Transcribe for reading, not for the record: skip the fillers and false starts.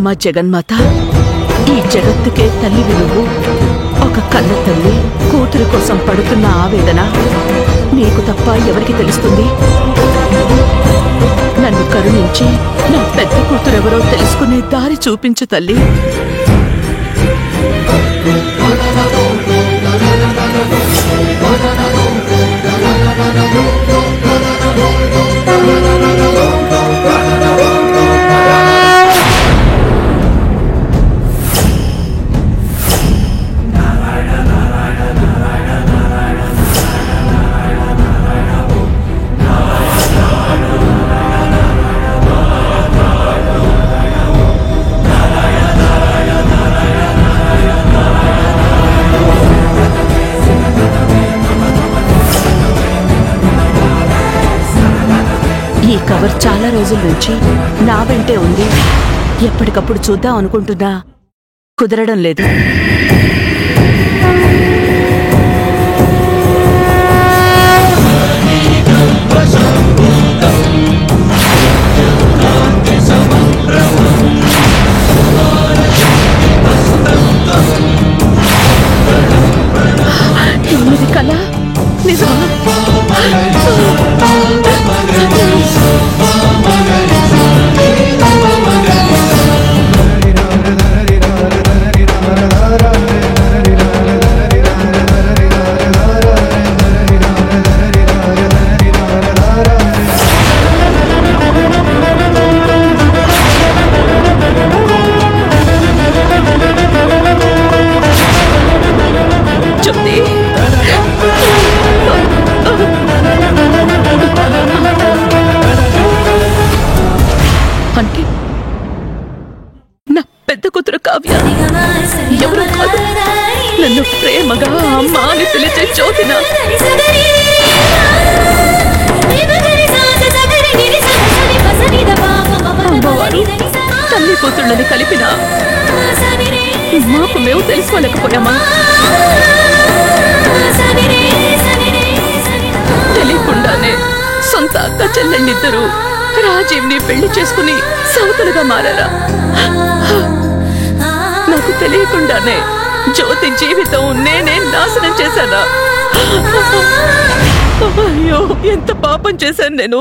అమ్మ జగన్మాత, ఈ జగత్తుకే తల్లివి నువ్వు. ఒక కన్న తల్లి కూతురి కోసం పడుతున్న ఆవేదన నీకు తప్ప ఎవరికి తెలుస్తుంది? నన్ను కరుణించి నా పెద్ద కూతురెవరో తెలుసుకునే దారి చూపించు తల్లి. ఈ కవర్ చాలా రోజుల నుంచి నా వెంటే ఉంది. ఎప్పటికప్పుడు చూద్దాం అనుకుంటున్నా, కుదరడం లేదు. ఇది కళ నిజమా? అంటే నా పెద్ద కూతురు కావ్య ఎవరు కాదు, నన్ను ప్రేమగా అమ్మ అని పిలిచే జ్యోతిన. అమ్మవారు తల్లి కూతుళ్ళని కలిపిన మాకు మేము తెలుసుకోలేకపోయామా? తెలియకుండానే సొంత అక్క చెల్లెళ్ళిద్దరూ రాజీవ్ని పెళ్లి చేసుకుని సౌతులుగా మారారా? నాకు తెలియకుండానే జ్యోతి జీవితం నేనే నాశనం చేశానా? అయ్యో, ఎంత పాపం చేశాను నేను.